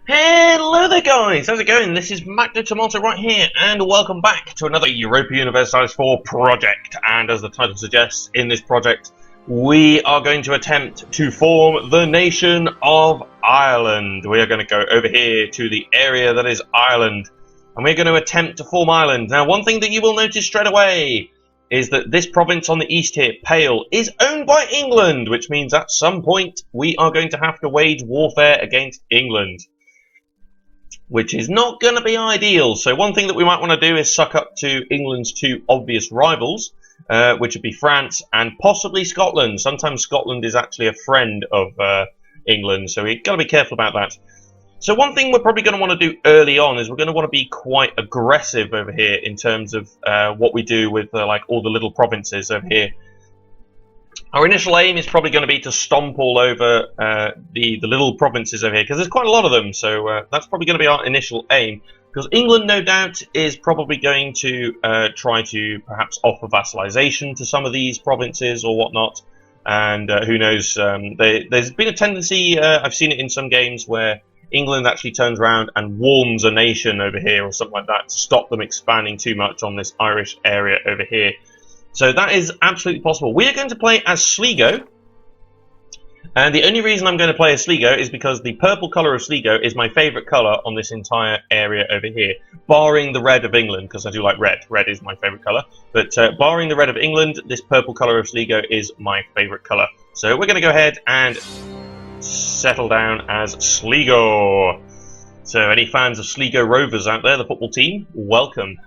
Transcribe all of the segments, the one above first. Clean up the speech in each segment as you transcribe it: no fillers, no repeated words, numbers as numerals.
Hello there guys, how's it going? This is Magno Tomato right here, and welcome back to another Europa Universalis 4 project. And as the title suggests, in this project, we are going to attempt to form the nation of Ireland. We are going to go over here to the area that is Ireland, and we're going to attempt to form Ireland. Now, one thing that you will notice straight away is that this province on the east here, Pale, is owned by England, which means at some point we are going to have to wage warfare against England, which is not going to be ideal. So one thing that we might want to do is suck up to England's two obvious rivals, which would be France and possibly Scotland. Sometimes Scotland is actually a friend of England, so we've got to be careful about that. So one thing we're probably going to want to do early on is we're going to want to be quite aggressive over here in terms of what we do with like all the little provinces over here. Our initial aim is probably going to be to stomp all over the little provinces over here, because there's quite a lot of them, so that's probably going to be our initial aim, because England, no doubt, is probably going to try to perhaps offer vassalization to some of these provinces or whatnot, and who knows, there's been a tendency, I've seen it in some games, where England actually turns around and warns a nation over here or something like that to stop them expanding too much on this Irish area over here. So that is absolutely possible. We are going to play as Sligo, and the only reason I'm going to play as Sligo is because the purple colour of Sligo is my favourite colour on this entire area over here, barring the red of England, because I do like red. Red is my favourite colour, but barring the red of England, this purple colour of Sligo is my favourite colour. So we're going to go ahead and settle down as Sligo. So any fans of Sligo Rovers out there, the football team, welcome.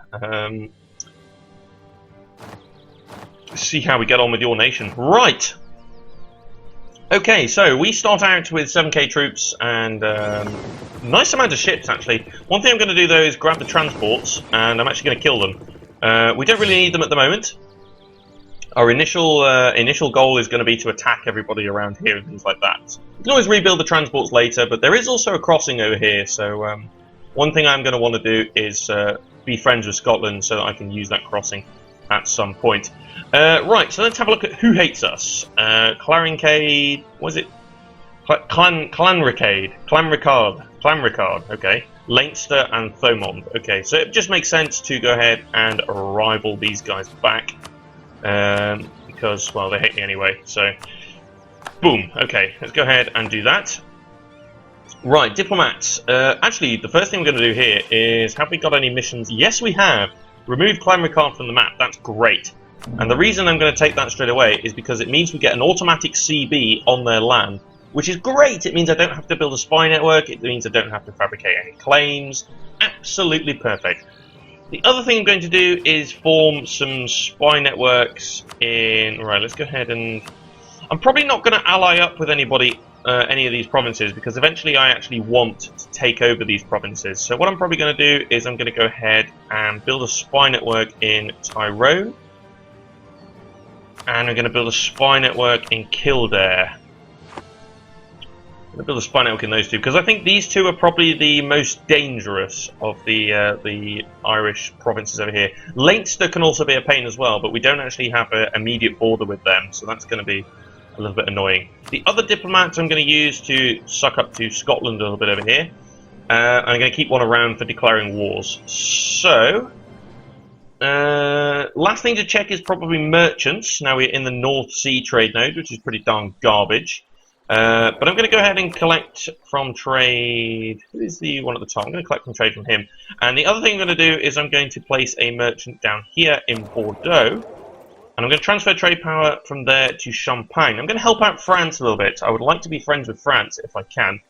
See how we get on with your nation. Right. Okay, so we start out with 7k troops and nice amount of ships, actually. One thing I'm going to do, though, is grab the transports, and I'm actually going to kill them. We don't really need them at the moment. Our initial goal is going to be to attack everybody around here and things like that. We can always rebuild the transports later, but there is also a crossing over here, so one thing I'm going to want to do is be friends with Scotland so that I can use that crossing at some point. Right, so let's have a look at who hates us. Clarincade, what is it? Clanricade, Clanricard, okay. Leinster and Thomond, okay. So it just makes sense to go ahead and rival these guys back, because, well, they hate me anyway, so boom, okay, let's go ahead and do that. Right, diplomats. Actually, the first thing we're going to do here is, have we got any missions? Yes, we have. Remove Clanricard from the map, that's great. And the reason I'm going to take that straight away is because it means we get an automatic CB on their land, which is great. It means I don't have to build a spy network, it means I don't have to fabricate any claims. Absolutely perfect. The other thing I'm going to do is form some spy networks in... Right, let's go ahead and... I'm probably not going to ally up with anybody, any of these provinces, because eventually I actually want to take over these provinces. So what I'm probably going to do is I'm going to go ahead and build a spy network in Tyrone. And I'm going to build a spy network in Kildare. I'm going to build a spy network in those two, because I think these two are probably the most dangerous of the Irish provinces over here. Leinster can also be a pain as well, but we don't actually have an immediate border with them, so that's going to be a little bit annoying. The other diplomats I'm going to use to suck up to Scotland a little bit over here. I'm going to keep one around for declaring wars. So... last thing to check is probably merchants. Now we're in the North Sea trade node, which is pretty darn garbage. But I'm going to go ahead and collect from trade. Who is the one at the top? I'm going to collect from trade from him. And the other thing I'm going to do is I'm going to place a merchant down here in Bordeaux. And I'm going to transfer trade power from there to Champagne. I'm going to help out France a little bit. I would like to be friends with France if I can.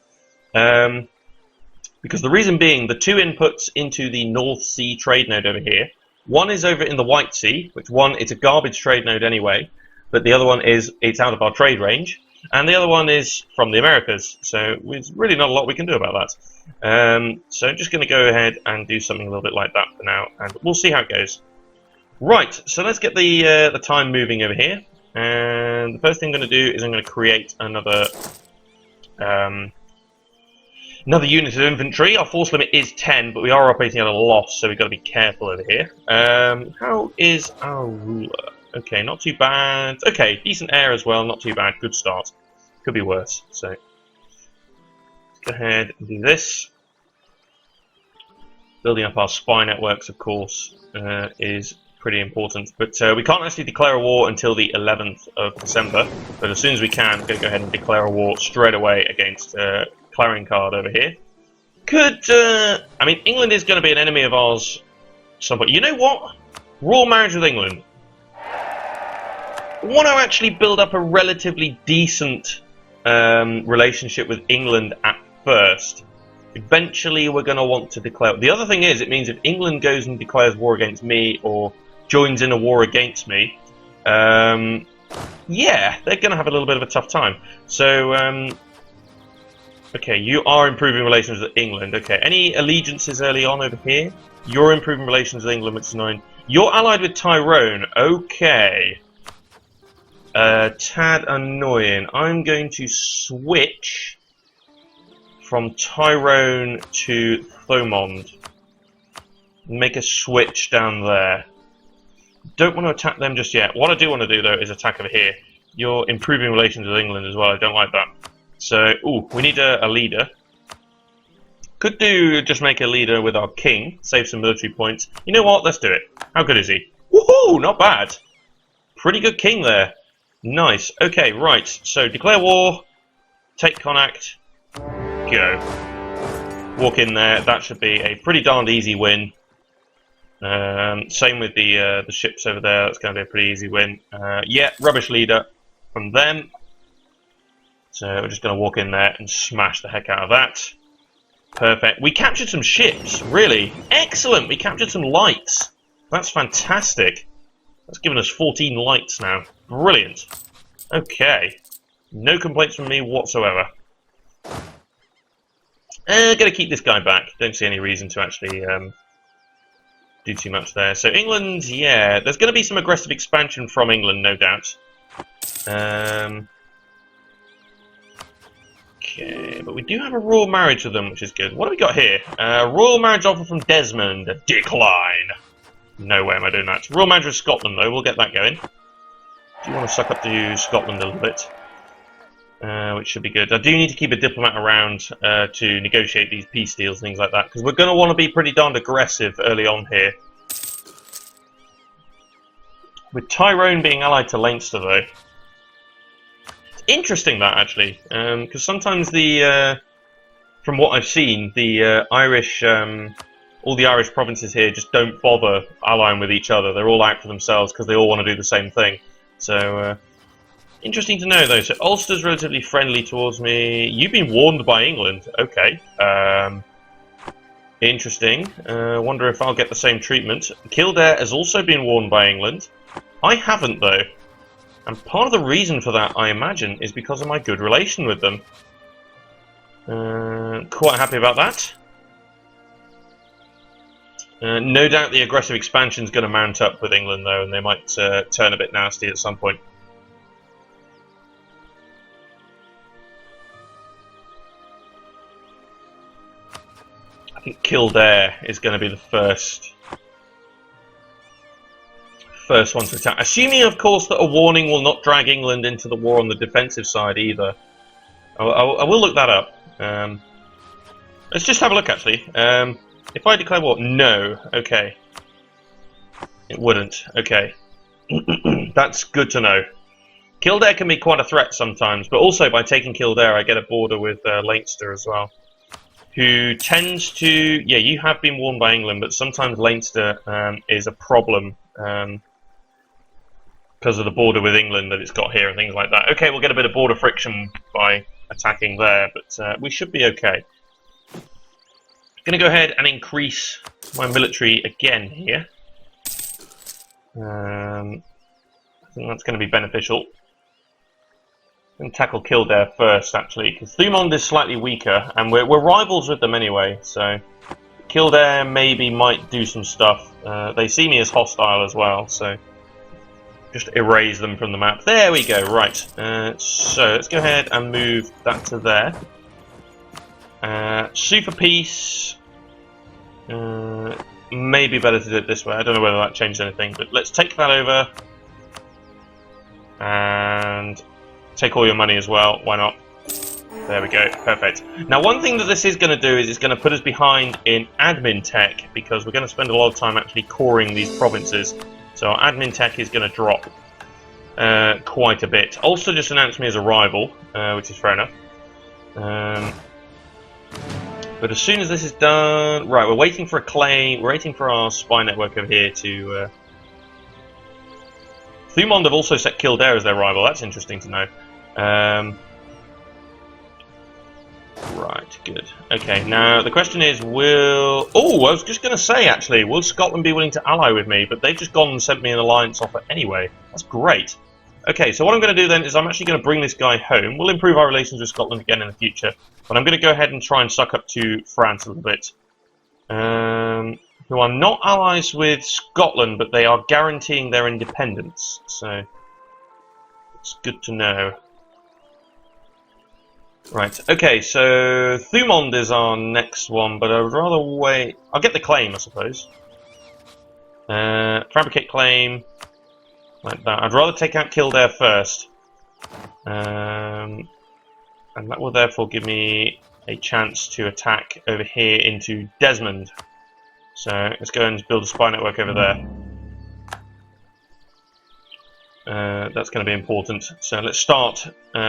Because the reason being, the two inputs into the North Sea trade node over here, one is over in the White Sea, which one, it's a garbage trade node anyway, but the other one is, it's out of our trade range, and the other one is from the Americas, so there's really not a lot we can do about that. So I'm just going to go ahead and do something a little bit like that for now, and we'll see how it goes. Right, so let's get the time moving over here, and the first thing I'm going to do is I'm going to create another unit of infantry. Our force limit is 10, but we are operating at a loss, so we've got to be careful over here. How is our ruler? Okay, not too bad. Okay, decent air as well, not too bad. Good start. Could be worse, so go ahead and do this. Building up our spy networks, of course, is pretty important. But we can't actually declare a war until the 11th of December. But as soon as we can, we're going to go ahead and declare a war straight away against Clarion Card over here. I mean, England is going to be an enemy of ours at some point. You know what? Royal marriage with England. I want to actually build up a relatively decent relationship with England at first. Eventually, we're going to want to declare... The other thing is, it means if England goes and declares war against me or joins in a war against me, yeah, they're going to have a little bit of a tough time. So, okay, you are improving relations with England. Okay, any allegiances early on over here? You're improving relations with England, which is 9. You're allied with Tyrone. Okay. Tad annoying. I'm going to switch from Tyrone to Thomond. Make a switch down there. Don't want to attack them just yet. What I do want to do, though, is attack over here. You're improving relations with England as well. I don't like that. So, ooh, we need a leader. Could do just make a leader with our king. Save some military points. You know what? Let's do it. How good is he? Woohoo! Not bad. Pretty good king there. Nice. Okay, right. So, declare war. Take Connacht. Go. Walk in there. That should be a pretty darned easy win. Same with the ships over there. That's going to be a pretty easy win. Yeah, rubbish leader from them. So we're just going to walk in there and smash the heck out of that. Perfect. We captured some ships. Really excellent. We captured some lights. That's fantastic. That's given us 14 lights now. Brilliant. Okay. No complaints from me whatsoever. Gonna keep this guy back. Don't see any reason to actually do too much there. So England, yeah, there's going to be some aggressive expansion from England, no doubt. Okay, but we do have a royal marriage with them, which is good. What have we got here? Royal marriage offer from Desmond. Decline. No way am I doing that. Royal marriage with Scotland, though. We'll get that going. Do you want to suck up to Scotland a little bit? Which should be good. I do need to keep a diplomat around to negotiate these peace deals and things like that, because we're going to want to be pretty darned aggressive early on here. With Tyrone being allied to Leinster, though. It's interesting, that, actually, because sometimes from what I've seen, the Irish, all the Irish provinces here just don't bother allying with each other. They're all out for themselves because they all want to do the same thing. So, interesting to know, though. So Ulster's relatively friendly towards me. You've been warned by England. Okay. Interesting. Wonder if I'll get the same treatment. Kildare has also been warned by England. I haven't, though. And part of the reason for that, I imagine, is because of my good relation with them. Quite happy about that. No doubt the aggressive expansion is going to mount up with England, though, and they might turn a bit nasty at some point. I think Kildare is going to be the first one to attack. Assuming, of course, that a warning will not drag England into the war on the defensive side either. I will look that up. Let's just have a look, actually. If I declare war, no. Okay. It wouldn't. Okay. That's good to know. Kildare can be quite a threat sometimes, but also by taking Kildare, I get a border with Leinster as well. Who tends to... Yeah, you have been warned by England, but sometimes Leinster is a problem because of the border with England that it's got here and things like that. Okay, we'll get a bit of border friction by attacking there, but we should be okay. Going to go ahead and increase my military again here. I think that's going to be beneficial. I'm going to tackle Kildare first, actually, because Thomond is slightly weaker, and we're rivals with them anyway, so Kildare maybe might do some stuff. They see me as hostile as well, so just erase them from the map. There we go, right. So let's go ahead and move that to there. Super Peace. Maybe better to do it this way. I don't know whether that changed anything, but let's take that over. And take all your money as well. Why not? There we go, perfect. Now one thing that this is going to do is it's going to put us behind in admin tech, because we're going to spend a lot of time actually coring these provinces. So our admin tech is going to drop quite a bit. Ulster just announced me as a rival, which is fair enough. But as soon as this is done... Right, we're waiting for a claim, we're waiting for our spy network over here to... Thumond have also set Kildare as their rival, that's interesting to know. Right, good. Okay, now the question is, will... Oh, I was just going to say, actually, will Scotland be willing to ally with me? But they've just gone and sent me an alliance offer anyway. That's great. Okay, so what I'm going to do then is I'm actually going to bring this guy home. We'll improve our relations with Scotland again in the future. But I'm going to go ahead and try and suck up to France a little bit. Who are not allies with Scotland, but they are guaranteeing their independence. So, it's good to know. Right, okay, so Thumond is our next one, but I would rather wait... I'll get the claim, I suppose. Fabricate claim, like that. I'd rather take out Kildare first. And that will therefore give me a chance to attack over here into Desmond. So let's go and build a spy network over there. That's going to be important. So let's start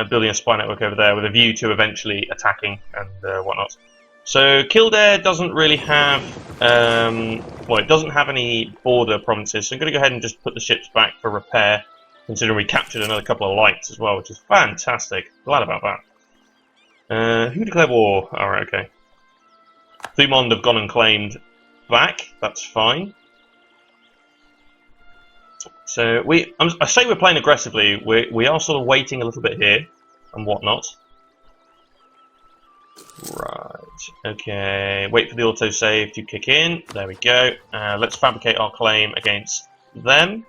building a spy network over there with a view to eventually attacking and whatnot. So Kildare doesn't really have, well, it doesn't have any border provinces. So I'm going to go ahead and just put the ships back for repair, considering we captured another couple of lights as well, which is fantastic. Glad about that. Who declared war? Alright, okay. Thumond have gone and claimed back. That's fine. So I say we're playing aggressively. We are sort of waiting a little bit here and whatnot. Right. Okay. Wait for the autosave to kick in. There we go. Let's fabricate our claim against them.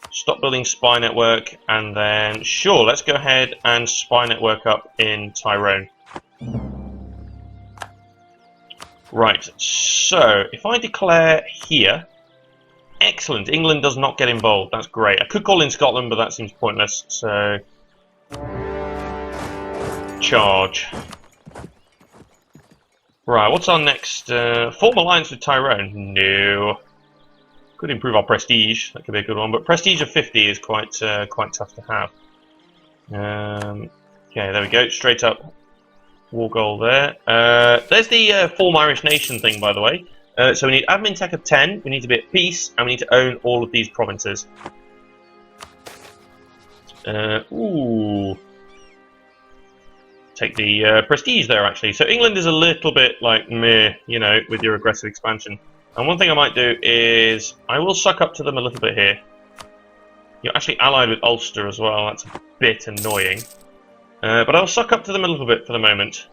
Stop building spy network, and then sure, let's go ahead and spy network up in Tyrone. Right. So if I declare here. Excellent. England does not get involved. That's great. I could call in Scotland, but that seems pointless. So, charge. Right. What's our next? Form alliance with Tyrone. No. Could improve our prestige. That could be a good one. But prestige of 50 is quite tough to have. Okay. There we go. Straight up. War goal there. There's the form Irish nation thing, by the way. So we need admin tech of 10, we need to be at peace, and we need to own all of these provinces. Ooh. Take the prestige there, actually. So England is a little bit like meh, you know, with your aggressive expansion. And one thing I might do is, I will suck up to them a little bit here. You're actually allied with Ulster as well, that's a bit annoying. But I'll suck up to them a little bit for the moment.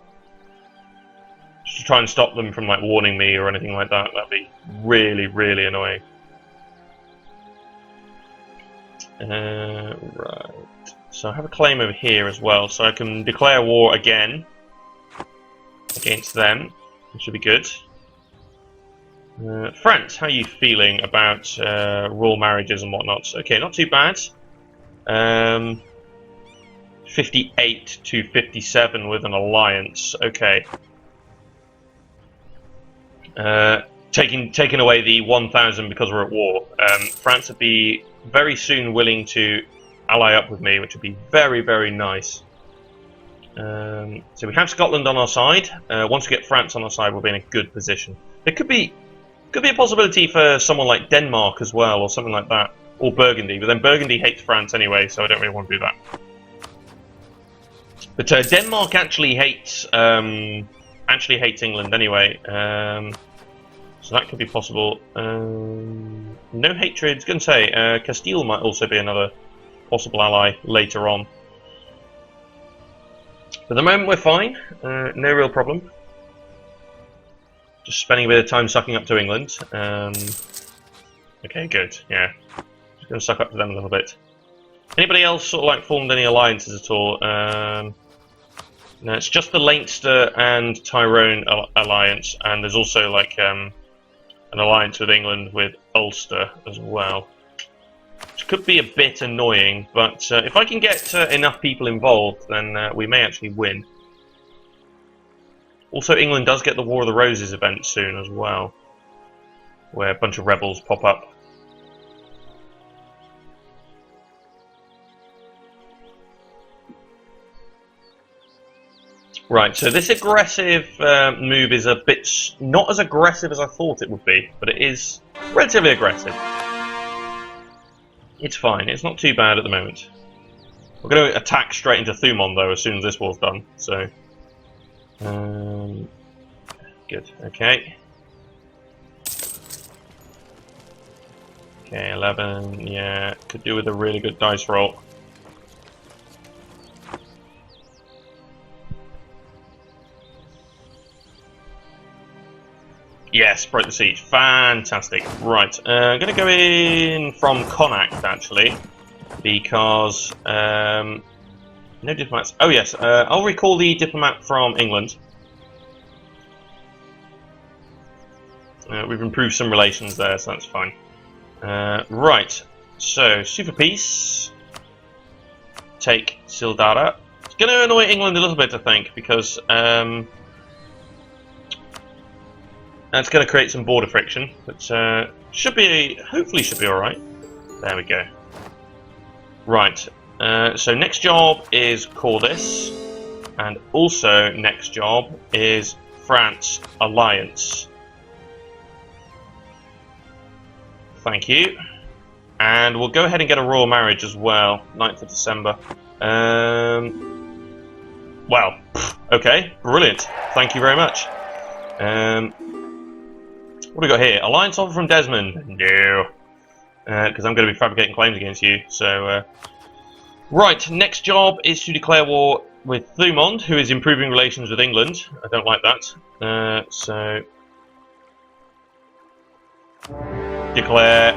To try and stop them from like warning me or anything like that. That'd be really, really annoying. Right. So I have a claim over here as well, so I can declare war again against them, which should be good. France, how are you feeling about royal marriages and whatnot? Okay, not too bad. 58 to 57 with an alliance. Okay. Taking away the 1,000 because we're at war. France would be very soon willing to ally up with me, which would be very, very nice. So we have Scotland on our side. Once we get France on our side, we'll be in a good position. There could be a possibility for someone like Denmark as well, or something like that, or Burgundy. But then Burgundy hates France anyway, so I don't really want to do that. But Denmark actually hates England anyway. So that could be possible. No hatred. I was going to say, Castile might also be another possible ally later on. For the moment, we're fine. No real problem. Just spending a bit of time sucking up to England. Okay, good. Yeah. Just going to suck up to them a little bit. Anybody else sort of like formed any alliances at all? No, it's just the Leinster and Tyrone alliance, and there's also like an alliance with England with Ulster as well. which could be a bit annoying, but if I can get enough people involved, then we may actually win. Also, England does get the War of the Roses event soon as well, where a bunch of rebels pop up. Right, so this aggressive move is a bit not as aggressive as I thought it would be, but it is relatively aggressive. It's fine, it's not too bad at the moment. We're going to attack straight into Thumon though as soon as this war's done, so... good, okay. Okay, 11, yeah, could do with a really good dice roll. Yes, broke the siege. Fantastic. Right, I'm going to go in from Connacht, actually, because... no diplomats. Oh, yes, I'll recall the diplomat from England. We've improved some relations there, so that's fine. Right, so, super peace. Take Sildara. It's going to annoy England a little bit, I think, because... that's going to create some border friction, but should be, hopefully should be alright. There we go. Right, so next job is Cordis, and also next job is France Alliance. Thank you. And we'll go ahead and get a royal marriage as well, 9th of December. Well, okay, brilliant. Thank you very much. What do we got here? Alliance offer from Desmond. No. Because I'm going to be fabricating claims against you. So, right, next job is to declare war with Thumond, who is improving relations with England. I don't like that. So, declare.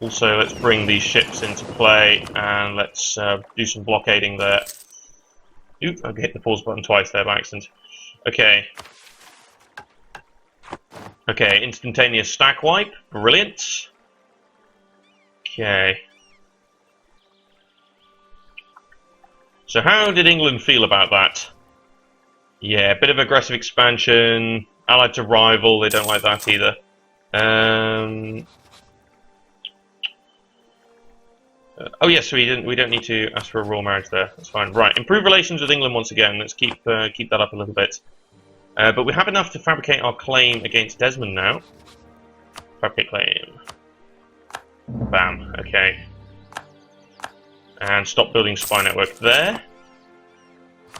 Also, let's bring these ships into play, and let's do some blockading there. Oop, I hit the pause button twice there by accident. Okay. Okay, instantaneous stack wipe. Brilliant. Okay. So how did England feel about that? Yeah, a bit of aggressive expansion. Allied to rival, they don't like that either. Oh yes, we don't need to ask for a royal marriage there. That's fine. Right, improve relations with England once again. Let's keep that up a little bit. But we have enough to fabricate our claim against Desmond now. Fabricate claim. Bam. Okay. And stop building spy network there.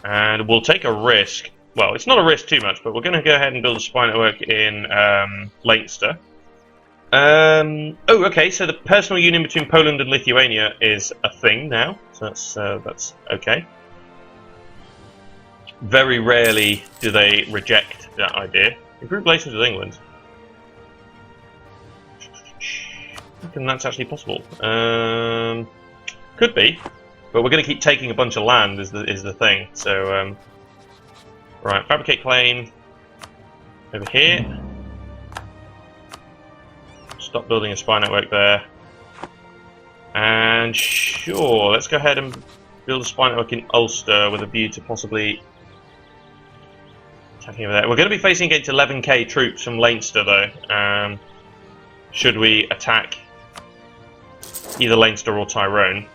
And we'll take a risk. Well, it's not a risk too much, but we're going to go ahead and build a spy network in Leinster. Oh, okay. So the personal union between Poland and Lithuania is a thing now. So that's okay. Very rarely do they reject that idea. Improve relations with England. I reckon that's actually possible. Could be, but we're going to keep taking a bunch of land is the thing. So, right, fabricate claim over here. Stop building a spy network there. And sure, let's go ahead and build a spy network in Ulster with a view to possibly attacking over there. We're going to be facing against 11k troops from Leinster though. Should we attack either Leinster or Tyrone?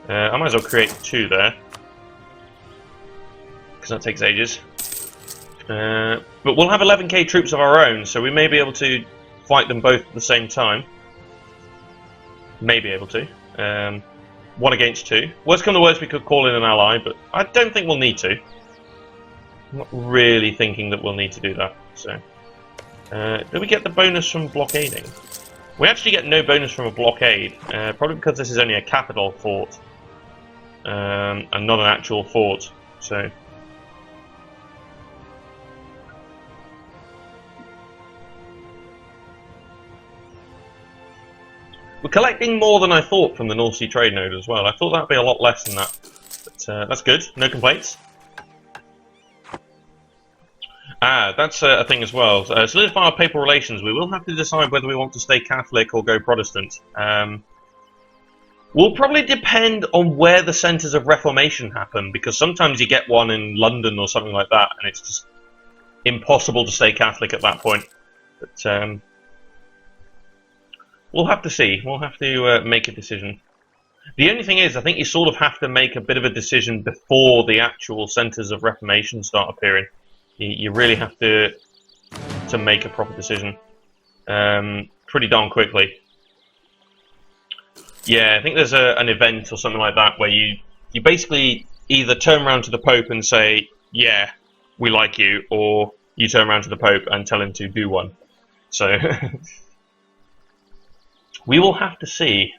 I might as well create two there, because that takes ages. But we'll have 11k troops of our own, so we may be able to fight them both at the same time. May be able to. 1 against 2. Worst come to worst, we could call in an ally, but I don't think we'll need to. I'm not really thinking that we'll need to do that. So, do we get the bonus from blockading? We actually get no bonus from a blockade, probably because this is only a capital fort, and not an actual fort. So, we're collecting more than I thought from the North Sea trade node as well. I thought that'd be a lot less than that, but that's good. No complaints. Ah, that's a thing as well. Solidify our papal relations. We will have to decide whether we want to stay Catholic or go Protestant. Will probably depend on where the centres of Reformation happen, because sometimes you get one in London or something like that, and it's just impossible to stay Catholic at that point. But we'll have to see. We'll have to make a decision. The only thing is, I think you sort of have to make a bit of a decision before the actual centres of Reformation start appearing. You really have to make a proper decision pretty darn quickly. Yeah, I think there's an event or something like that where you basically either turn around to the Pope and say, yeah, we like you, or you turn around to the Pope and tell him to do one. So we will have to see.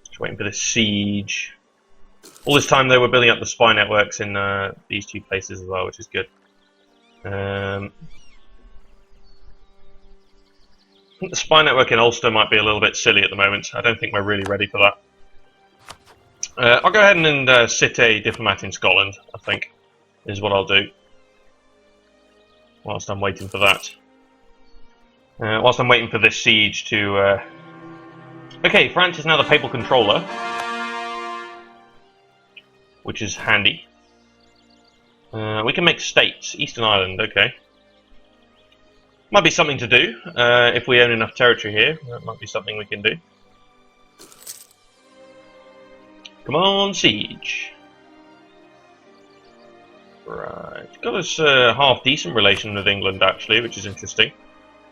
Just waiting for the siege. All this time they were building up the spy networks in these two places as well, which is good. I think the spy network in Ulster might be a little bit silly at the moment. I don't think we're really ready for that. I'll go ahead and sit a diplomat in Scotland, I think, is what I'll do. Whilst I'm waiting for that. Whilst I'm waiting for this siege to... Okay, France is now the papal controller, which is handy. We can make states. Eastern Ireland, okay. Might be something to do, if we own enough territory here. That might be something we can do. Come on, siege. Right. Got us a half-decent relation with England, actually, which is interesting.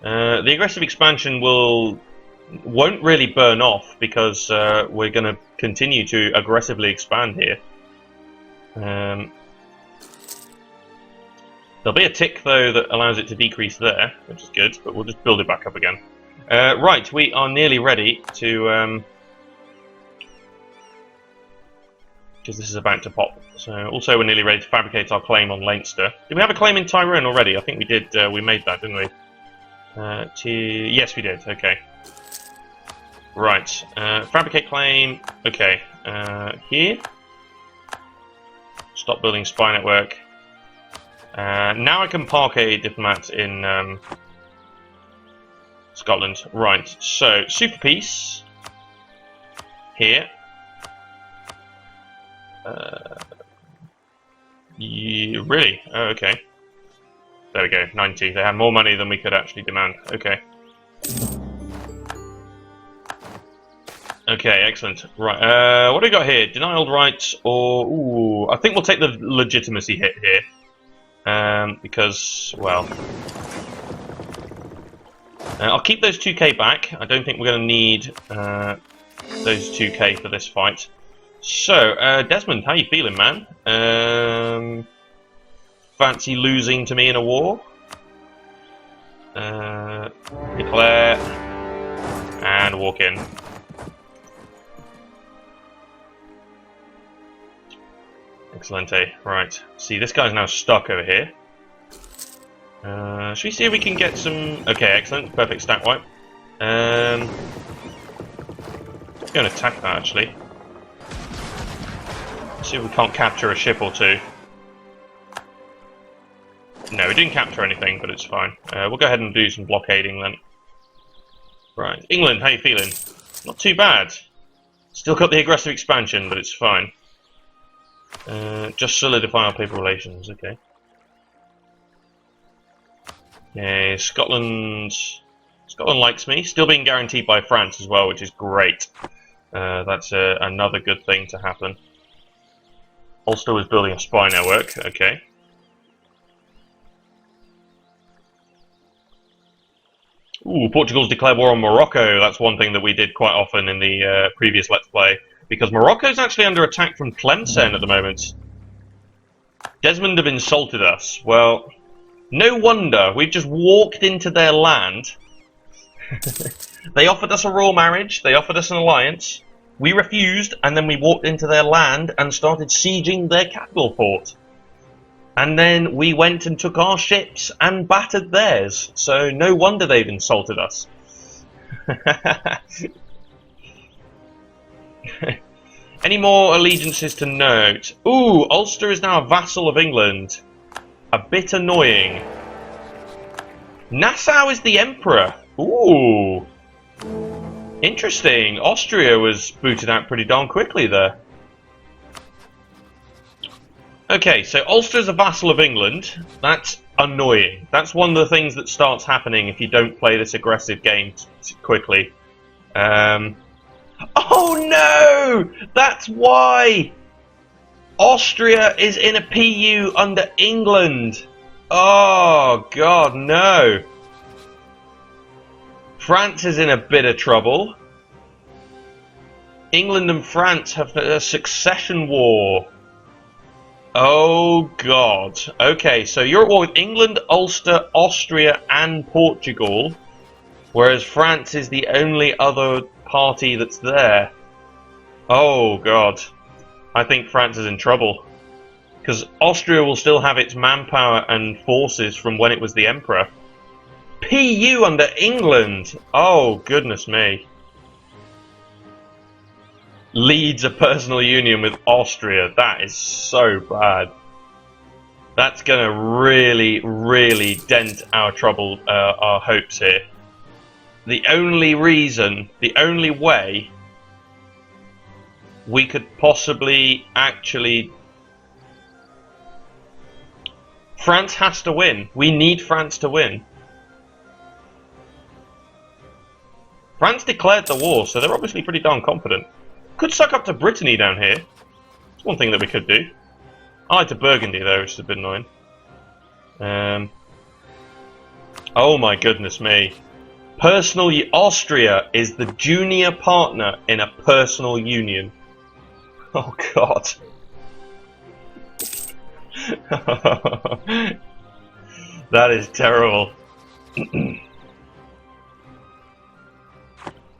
The aggressive expansion won't really burn off, because we're going to continue to aggressively expand here. There'll be a tick, though, that allows it to decrease there, which is good, but we'll just build it back up again. Right, we are nearly ready to... because this is about to pop. So, also we're nearly ready to fabricate our claim on Leinster. Did we have a claim in Tyrone already? I think we did. We made that, didn't we? Yes, we did. Okay. Right. Fabricate claim. Okay. Here. Stop building spy network. Now I can park a diplomat in Scotland. Right. So, super peace. Here. Really? Oh, okay. There we go, 90. They had more money than we could actually demand. Okay. Okay, excellent. Right, what do we got here? Denial rights or... Ooh, I think we'll take the legitimacy hit here. Because, well... I'll keep those 2k back. I don't think we're going to need those 2k for this fight. So, Desmond, how you feeling, man? Fancy losing to me in a war? Declare and walk in. Excellente. Right. See, this guy's now stuck over here. Should we see if we can get some... Okay, excellent. Perfect stack wipe. Let's go and attack that, actually. See if we can't capture a ship or two. No, we didn't capture anything, but it's fine. We'll go ahead and do some blockading then. Right, England, how you feeling? Not too bad. Still got the aggressive expansion, but it's fine. Just solidify our paper relations, okay. Okay, Scotland likes me. Still being guaranteed by France as well, which is great. That's another good thing to happen. Ulster was building a spy network, okay. Ooh, Portugal's declared war on Morocco. That's one thing that we did quite often in the previous Let's Play. Because Morocco's actually under attack from Tlemcen at the moment. Desmond have insulted us. Well, no wonder. We've just walked into their land. They offered us a royal marriage. They offered us an alliance. We refused, and then we walked into their land and started sieging their capital fort. And then we went and took our ships and battered theirs. So no wonder they've insulted us. Any more allegiances to note? Ooh, Ulster is now a vassal of England. A bit annoying. Nassau is the emperor. Ooh. Interesting. Austria was booted out pretty darn quickly there. Okay, so Ulster is a vassal of England. That's annoying. That's one of the things that starts happening if you don't play this aggressive game quickly. Oh no! That's why! Austria is in a PU under England. Oh god, no. France is in a bit of trouble. England and France have a succession war. Oh god. Okay, so you're at war with England, Ulster, Austria and Portugal, whereas France is the only other party that's there. Oh god. I think France is in trouble. Because Austria will still have its manpower and forces from when it was the emperor. PU under England! Oh goodness me. Leads a personal union with Austria. That is so bad. That's going to really, really dent our our hopes here. The only reason, the only way we could possibly actually... France has to win. We need France to win. France declared the war, so they're obviously pretty darn confident. Could suck up to Brittany down here. It's one thing that we could do. Allied to Burgundy though, which is a bit annoying. Oh my goodness me. Austria is the junior partner in a personal union. Oh god. That is terrible.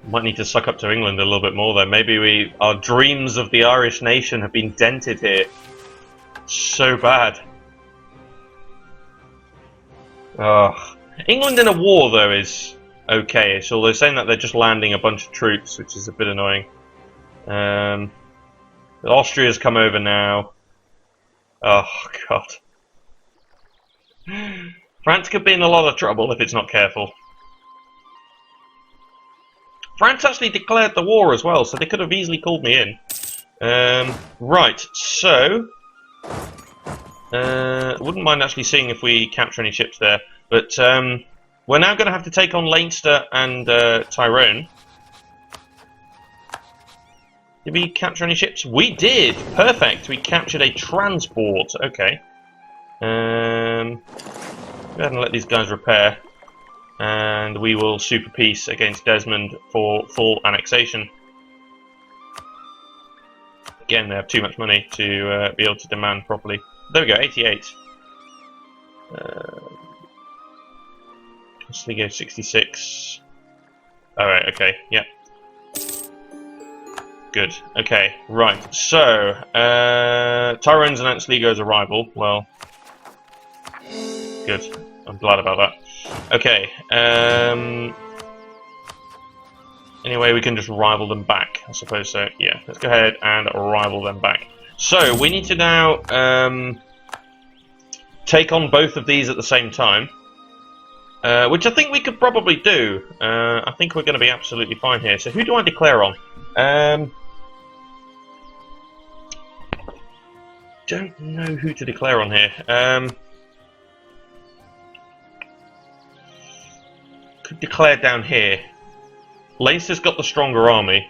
Might need to suck up to England a little bit more though. Maybe our dreams of the Irish nation have been dented here. So bad. England in a war though is okay. So they're saying that they're just landing a bunch of troops, which is a bit annoying. Austria's come over now. Oh god. France could be in a lot of trouble if it's not careful. France actually declared the war as well, so they could have easily called me in. Right, so... wouldn't mind actually seeing if we capture any ships there. But we're now going to have to take on Leinster and Tyrone. Did we capture any ships? We did! Perfect! We captured a transport. Okay. Go ahead and let these guys repair. And we will super peace against Desmond for full annexation. Again, they have too much money to be able to demand properly. There we go, 88. Sligo 66. Alright, okay, yep. Good, okay, right. So, Tyrone's announced Sligo's arrival. Well, good. I'm glad about that. Okay, anyway, we can just rival them back, I suppose so. Yeah, let's go ahead and rival them back. So, we need to now take on both of these at the same time, which I think we could probably do. I think we're going to be absolutely fine here. So, who do I declare on? Don't know who to declare on here. Could declare down here. Leinster's got the stronger army.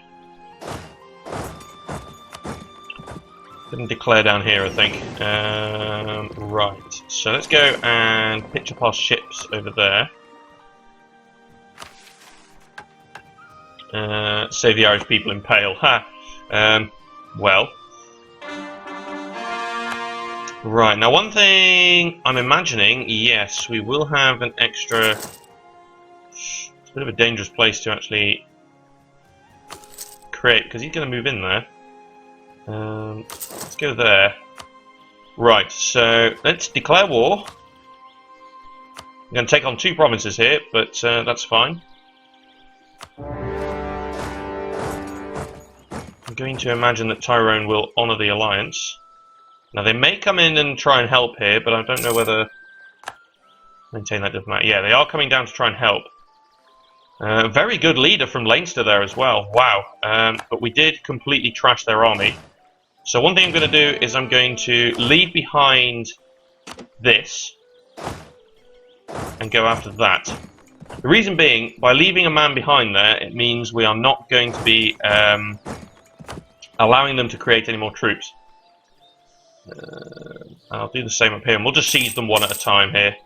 Couldn't declare down here, I think. Right, so let's go and pitch up our ships over there. Save the Irish people in Pale. Ha! Well. Right, now one thing I'm imagining, yes, we will have an extra... It's a bit of a dangerous place to actually create, because he's going to move in there. Let's go there. Right, so let's declare war. I'm going to take on 2 provinces here, but that's fine. going to imagine that Tyrone will honour the alliance. Now they may come in and try and help here, but I don't know whether... Maintain that diplomat. Yeah, they are coming down to try and help. Very good leader from Leinster there as well. Wow. But we did completely trash their army. So one thing I'm going to do is I'm going to leave behind this and go after that. The reason being, by leaving a man behind there, it means we are not going to be allowing them to create any more troops. I'll do the same up here, and we'll just siege them one at a time here.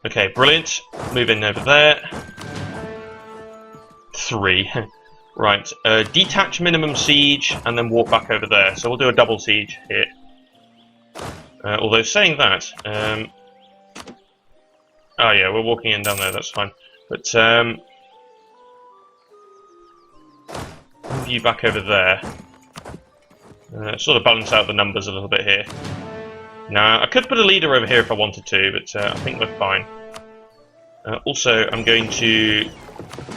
Okay, brilliant. Move in over there. 3. Right, detach minimum siege, and then walk back over there. So we'll do a double siege here. Although saying that... oh yeah, we're walking in down there, that's fine. But, move you back over there. Sort of balance out the numbers a little bit here. Now, I could put a leader over here if I wanted to, but I think we're fine. Also, I'm going to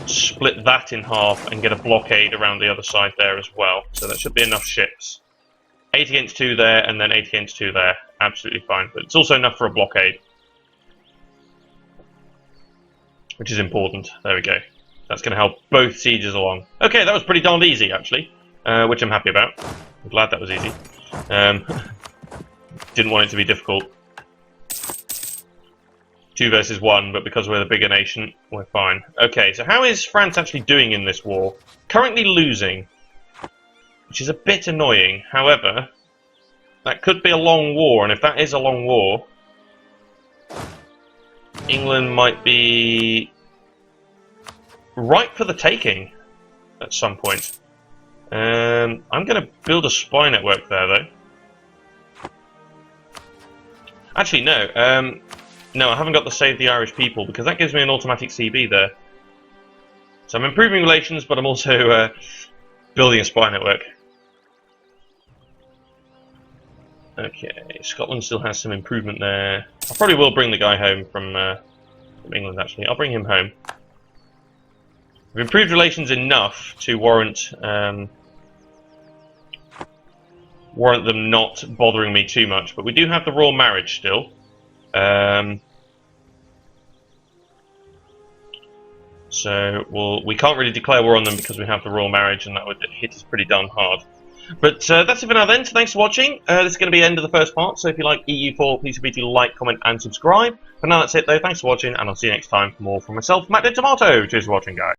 split that in half and get a blockade around the other side there as well. So that should be enough ships. 8 against 2 there, and then 8 against 2 there. Absolutely fine. But it's also enough for a blockade. Which is important. There we go. That's going to help both sieges along. Okay, that was pretty darned easy, actually. Which I'm happy about. I'm glad that was easy. Didn't want it to be difficult. 2 versus 1, but because we're the bigger nation, we're fine. Okay, so how is France actually doing in this war? Currently losing, which is a bit annoying. However, that could be a long war, and if that is a long war, England might be ripe for the taking at some point. I'm going to build a spy network there, though. Actually, no. No, I haven't got the Save the Irish People, because that gives me an automatic CB there. So I'm improving relations, but I'm also building a spy network. Okay, Scotland still has some improvement there. I probably will bring the guy home from England, actually. I'll bring him home. We've improved relations enough to warrant them not bothering me too much, but we do have the royal marriage still. So we can't really declare war on them because we have the royal marriage, and that would hit us pretty darn hard. But that's it for now then, so thanks for watching. This is going to be the end of the first part, so if you like EU4, please feel free to like, comment and subscribe. For now that's it though, thanks for watching, and I'll see you next time for more from myself, Matt the Tomato. Cheers for watching, guys.